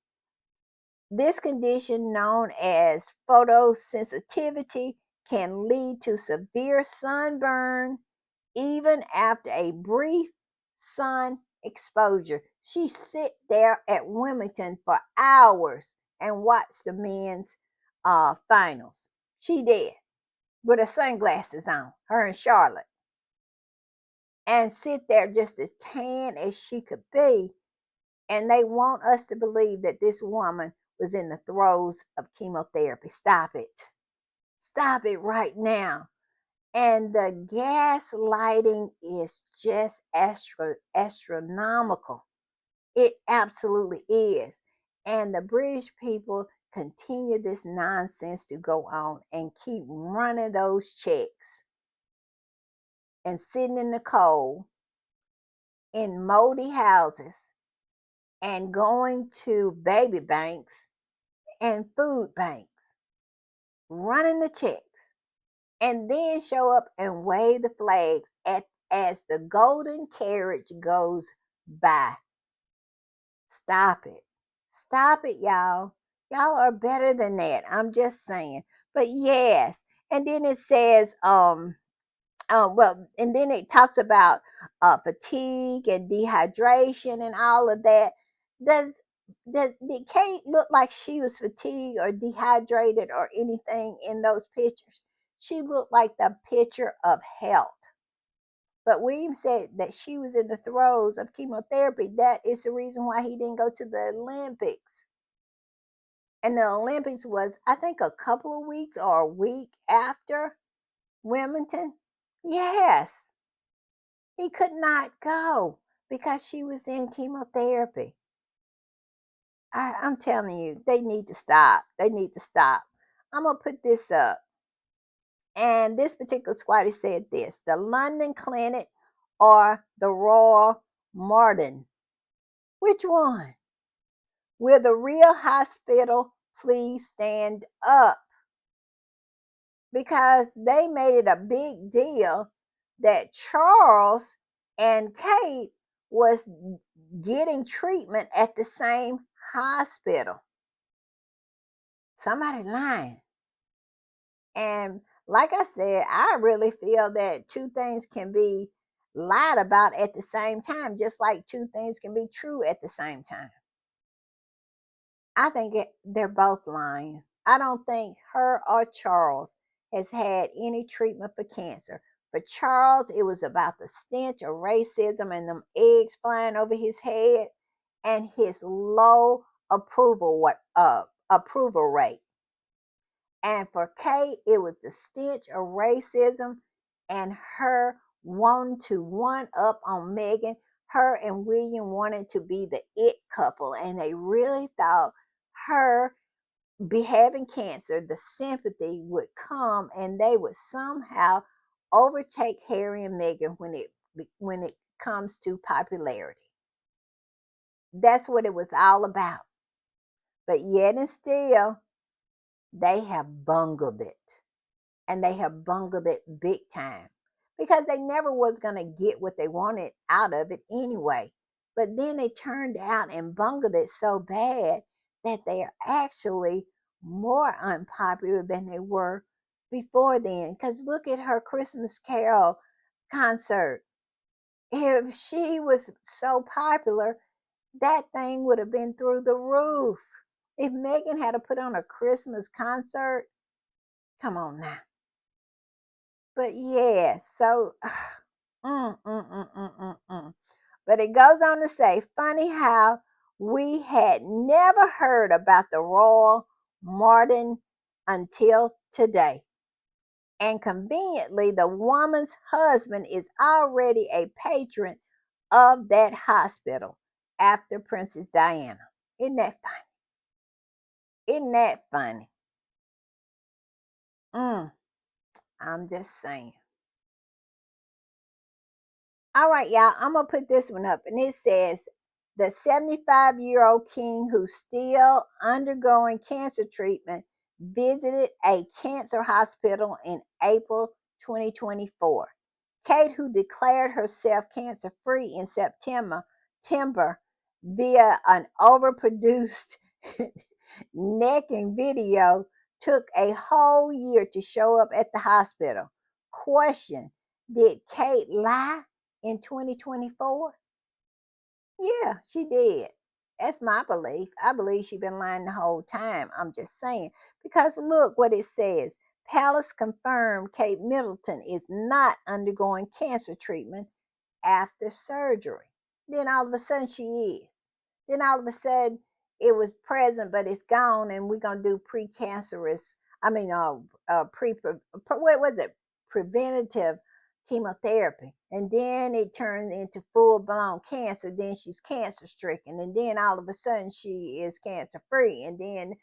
This condition, known as photosensitivity, can lead to severe sunburn even after a brief sun exposure. She sit there at Wilmington for hours and watched the men's finals. She did with her sunglasses on, her and Charlotte. and sit there just as tan as she could be. And they want us to believe that this woman was in the throes of chemotherapy. Stop it. Stop it right now. And the gaslighting is just astronomical. It absolutely is. And the British people continue this nonsense to go on and keep running those checks and sitting in the cold in moldy houses and going to baby banks and food banks, running the checks, and then show up and wave the flags as the golden carriage goes by. Stop it. Stop it, y'all. Y'all are better than that. I'm just saying. But yes. And then it says, well, and then it talks about fatigue and dehydration and all of that. Does did Kate look like she was fatigued or dehydrated or anything in those pictures? She looked like the picture of health. But William said that she was in the throes of chemotherapy. That is the reason why he didn't go to the Olympics. And the Olympics was, I think, a couple of weeks or a week after Wimbledon. Yes, he could not go because she was in chemotherapy. I'm telling you, they need to stop. They need to stop. I'm going to put this up. And this particular squatty said this: the London Clinic or the Royal Martin? Which one? Will the real hospital please stand up? Because they made it a big deal that Charles and Kate was getting treatment at the same hospital. Somebody lying. And like I said, I really feel that two things can be lied about at the same time, just like two things can be true at the same time. I think they're both lying. I don't think her or Charles has had any treatment for cancer. For Charles, it was about the stench of racism and them eggs flying over his head and his low approval rate. And for Kate, it was the stench of racism and her wanting to one up on Megan. Her and William wanted to be the it couple, and they really thought her be having cancer, the sympathy would come and they would somehow overtake Harry and Meghan when it comes to popularity. That's what it was all about. But yet and still, they have bungled it. And they have bungled it big time. Because they never was going to get what they wanted out of it anyway. But then they turned out and bungled it so bad that they are actually more unpopular than they were before then. Because look at her Christmas Carol concert. If she was so popular, that thing would have been through the roof. If Megan had to put on a Christmas concert, come on now. But yeah, so mm, mm, mm, mm, mm, mm. But it goes on to say, funny how we had never heard about the Royal Martin until today. And conveniently, the woman's husband is already a patron of that hospital after Princess Diana. Isn't that funny? Isn't that funny? Mm, I'm just saying. All right, y'all, I'm going to put this one up. And it says, the 75-year-old king who's still undergoing cancer treatment visited a cancer hospital in April 2024. Kate, who declared herself cancer free in September via an overproduced necking video, took a whole year to show up at the hospital. Question: did Kate lie in 2024? Yeah, she did. That's my belief. I believe she's been lying the whole time. I'm just saying. Because look what it says. Palace confirmed Kate Middleton is not undergoing cancer treatment after surgery. Then all of a sudden she is. Then all of a sudden it was present, but it's gone, and we're gonna do precancerous. I mean, what was it? Preventative chemotherapy, and then it turned into full blown cancer. Then she's cancer stricken, and then all of a sudden she is cancer free, and then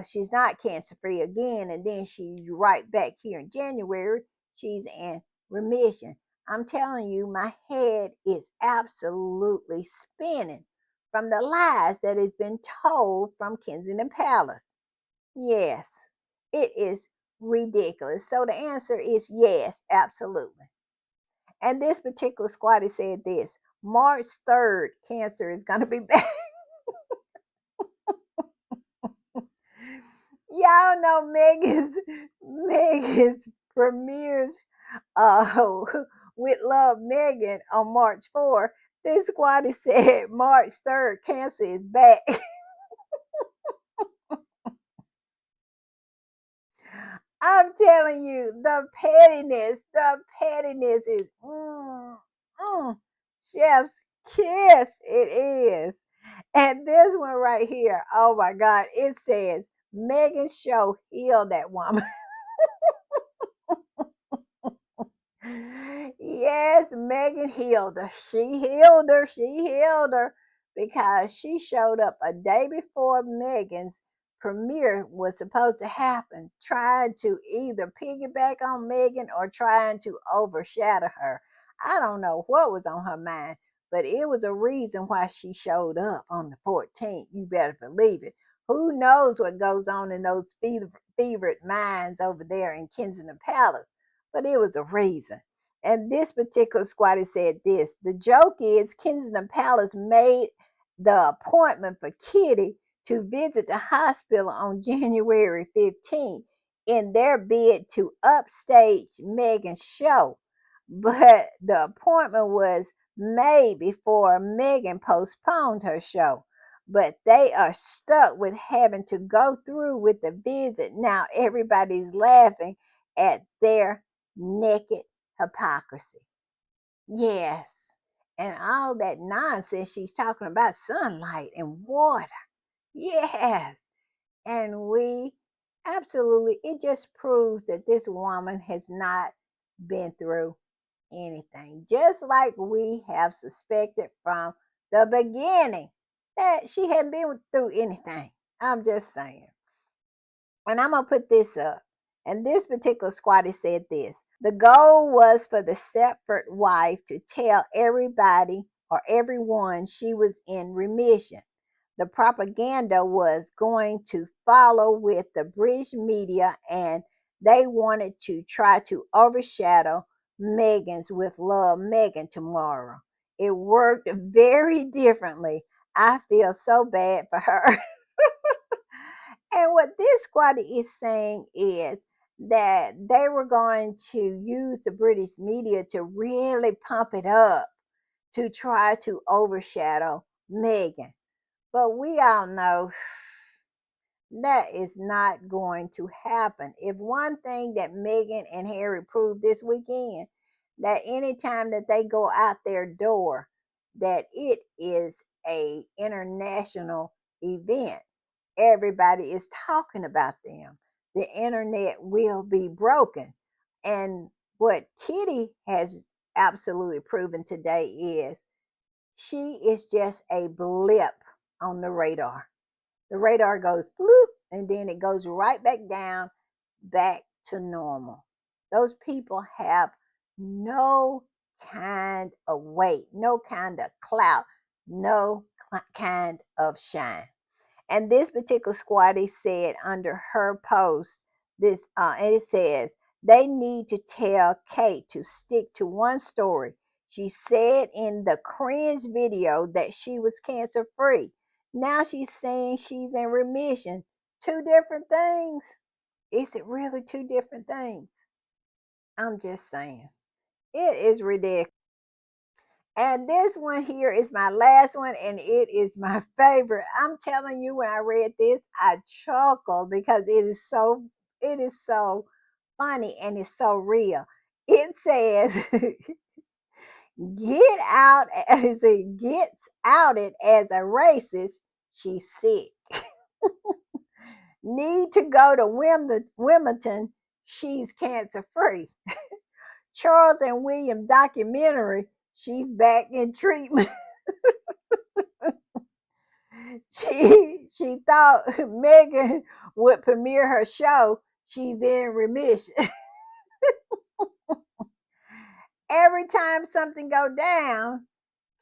she's not cancer free again, and then she's right back here in January. She's in remission. I'm telling you, my head is absolutely spinning from the lies that has been told from Kensington Palace. Yes, it is ridiculous. So the answer is yes, absolutely. And this particular squatty said this: March 3rd, cancer is going to be back. Y'all know Megan's premieres uh, with Love Megan on March 4th. This squatty said March 3rd, cancer is back. I'm telling you, the pettiness is chef's kiss. It is. And this one right here, oh my God, it says Megan's show healed that woman. Yes, Megan healed her. She healed her. She healed her because she showed up a day before Megan's premiere was supposed to happen, trying to either piggyback on Megan or trying to overshadow her. I don't know what was on her mind, but it was a reason why she showed up on the 14th. You better believe it. Who knows what goes on in those fevered minds over there in Kensington Palace? But it was a reason. And this particular squatter said this: the joke is Kensington Palace made the appointment for Kitty to visit the hospital on January 15th in their bid to upstage Megan's show. But the appointment was made before Megan postponed her show. But they are stuck with having to go through with the visit. Now everybody's laughing at their naked hypocrisy. Yes. And all that nonsense she's talking about sunlight and water. Yes. And we absolutely, it just proves that this woman has not been through anything. Just like we have suspected from the beginning that she hadn't been through anything. I'm just saying. And I'm going to put this up. And this particular squatter said this: the goal was for the Stepford wife to tell everybody or everyone she was in remission. The propaganda was going to follow with the British media, and they wanted to try to overshadow Megan's with Love Megan tomorrow. It worked very differently. I feel so bad for her. And what this squatter is saying is that they were going to use the British media to really pump it up to try to overshadow Meghan. But we all know that is not going to happen. If one thing that Meghan and Harry proved this weekend, that anytime that they go out their door, that it is a international event. Everybody is talking about them. The internet will be broken. And what Kitty has absolutely proven today is she is just a blip on the radar. The radar goes bloop, and then it goes right back down, back to normal. Those people have no kind of weight, no kind of clout, no kind of shine. And this particular squatty said under her post this, and it says they need to tell Kate to stick to one story. She said in the cringe video that she was cancer free. Now she's saying she's in remission. Two different things. Is it really two different things? I'm just saying. It is ridiculous. And this one here is my last one, and it is my favorite. I'm telling you, when I read this, I chuckled because it is so funny and it's so real. It says Get out as it gets outed as a racist. She's sick. Need to go to Wilmington. She's cancer free. Charles and William documentary. She's back in treatment. She thought Megan would premiere her show. She's in remission. Every time something go down,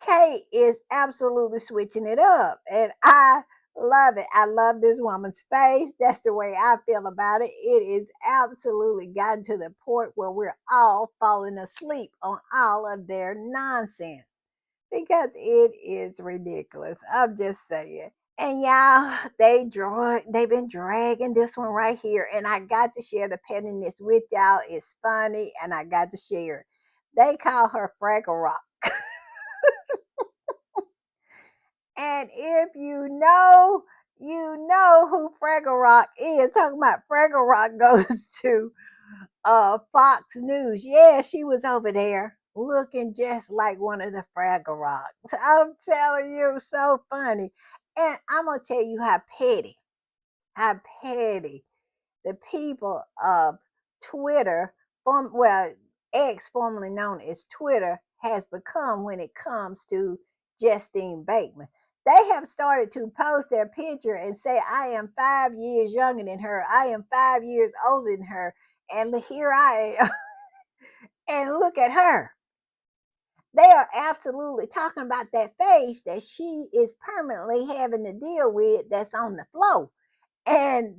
Kate is absolutely switching it up. And I love it. I love this woman's face. That's the way I feel about it. It is absolutely gotten to the point where we're all falling asleep on all of their nonsense because it is ridiculous. I'm just saying. And y'all, they've been dragging this one right here. And I got to share the pettiness with y'all. It's funny and I got to share it. They call her Fraggle Rock. And if you know who Fraggle Rock is. Talking about Fraggle Rock goes to Fox News. Yeah, she was over there looking just like one of the Fraggle Rocks. I'm telling you, so funny. And I'm gonna tell you how petty the people of Twitter, well, X, formerly known as Twitter, has become when it comes to Justine Bateman. They have started to post their picture and say, I am 5 years younger than her. I am 5 years older than her. And here I am. And look at her. They are absolutely talking about that face that she is permanently having to deal with that's on the floor, and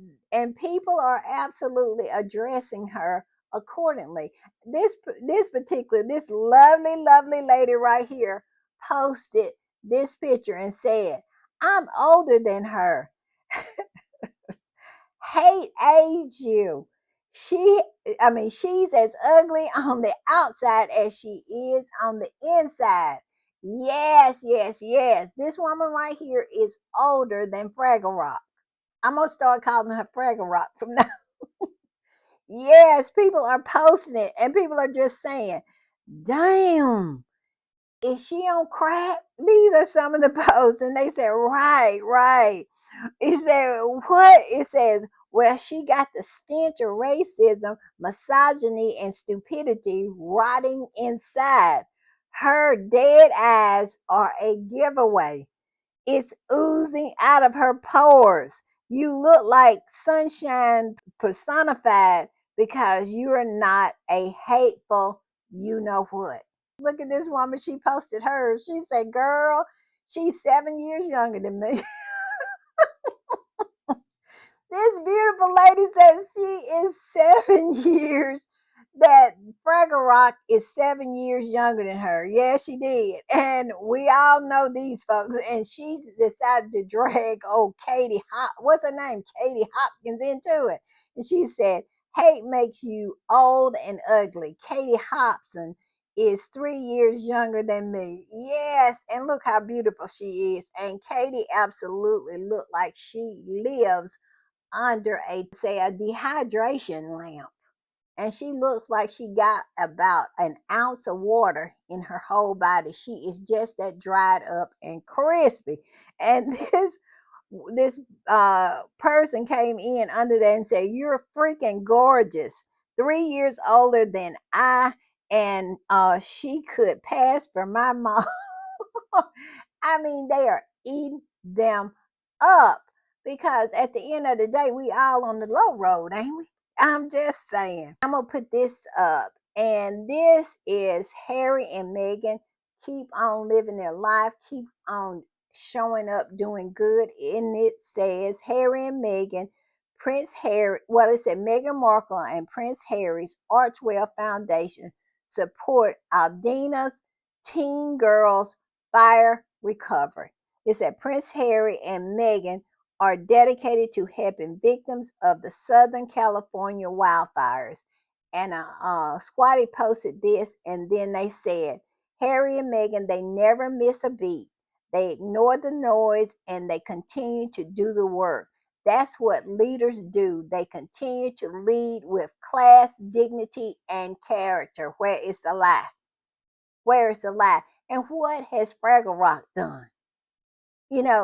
people are absolutely addressing her accordingly. This lovely lady right here posted this picture and said, I'm older than her. Hate age you. she she's as ugly on the outside as she is on the inside. Yes, yes, yes, this woman right here is older than Fraggle Rock. I'm gonna start calling her Fraggle Rock from now. Yes, people are posting it, and people are just saying, "Damn, is she on crack?" These are some of the posts, and they say, "Right, right." It said, "What?" It says, "Well, she got the stench of racism, misogyny, and stupidity rotting inside. Her dead eyes are a giveaway. It's oozing out of her pores. You look like sunshine personified because you're not a hateful you know what." Look at this woman. She posted hers. She said, "Girl, she's 7 years younger than me." This beautiful lady says she is 7 years. That Fraggle Rock is 7 years younger than her. Yeah, she did. And we all know these folks. And she decided to drag old what's her name? Katie Hopkins into it. And she said, hate makes you old and ugly. Katie Hobson is 3 years younger than me. Yes, and look how beautiful she is. And Katie absolutely looked like she lives under a dehydration lamp, and she looks like she got about an ounce of water in her whole body. She is just that dried up and crispy. And this person came in under there and said, "You're freaking gorgeous, 3 years older than I, and she could pass for my mom." I mean, they are eating them up because at the end of the day, we all on the low road, ain't we? I'm just saying. I'm gonna put this up, and this is Harry and Meghan. Keep on living their life. Keep on showing up, doing good. And it says Harry and Meghan, Prince Harry. Well, it said Meghan Markle and Prince Harry's Archwell Foundation support Aldina's teen girls fire recovery. It said Prince Harry and Meghan are dedicated to helping victims of the Southern California wildfires. And Squatty posted this, and then they said, Harry and Meghan, they never miss a beat. They ignore the noise and they continue to do the work. That's what leaders do. They continue to lead with class, dignity, and character, where it's a lie. Where is the lie? And what has Fraggle Rock done?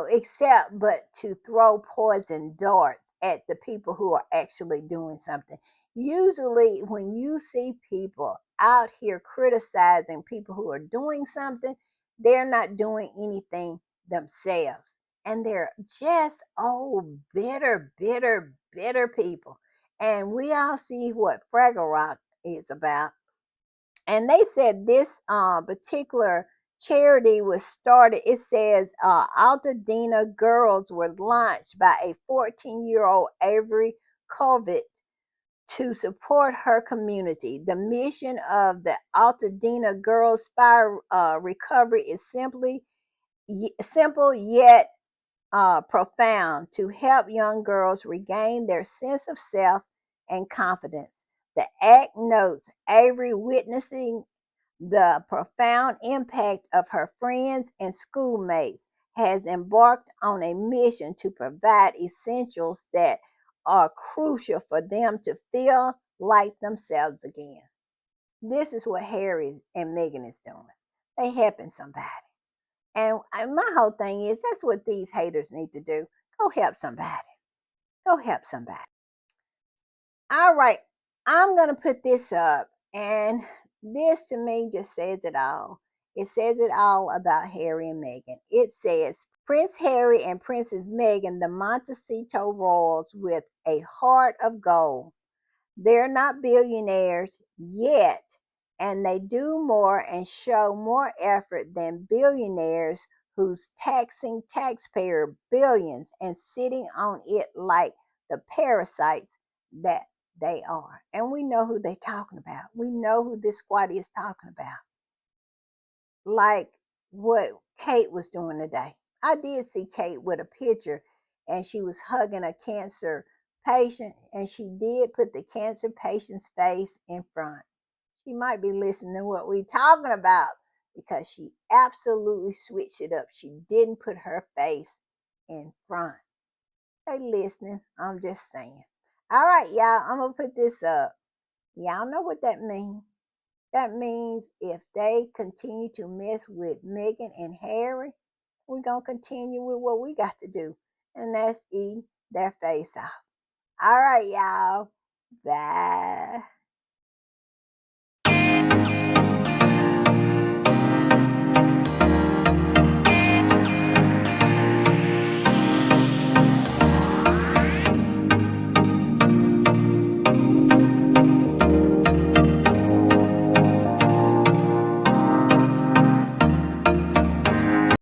Except but to throw poison darts at the people who are actually doing something. Usually, when you see people out here criticizing people who are doing something, they're not doing anything themselves. And they're just, bitter, bitter, bitter people. And we all see what Fraggle Rock is about. And they said this particular charity was started. It says Altadena Girls were launched by a 14-year-old Avery Covet to support her community. The mission of the Altadena Girls Fire Recovery is simple yet profound: to help young girls regain their sense of self and confidence. The act notes Avery witnessing the profound impact of her friends and schoolmates, has embarked on a mission to provide essentials that are crucial for them to feel like themselves again. This is what Harry and Meghan is doing. They helping somebody. And my whole thing is that's what these haters need to do. Go help somebody. Go help somebody. All right, I'm going to put this up, and this to me just says it all. It says it all about Harry and Meghan. It says Prince Harry and Princess Meghan, the Montecito royals with a heart of gold. They're not billionaires yet, and they do more and show more effort than billionaires who's taxing taxpayer billions and sitting on it like the parasites that they are. And we know who they're talking about. We know who this Squatty is talking about. Like what Kate was doing today. I did see Kate with a picture, and she was hugging a cancer patient, and she did put the cancer patient's face in front. She might be listening to what we're talking about, because she absolutely switched it up. She didn't put her face in front. They listening. I'm just saying. All right, y'all. I'm gonna put this up. Y'all know what that means. That means if they continue to mess with Meghan and Harry, we're gonna continue with what we got to do, and that's eat their face off. All right, y'all. Bye.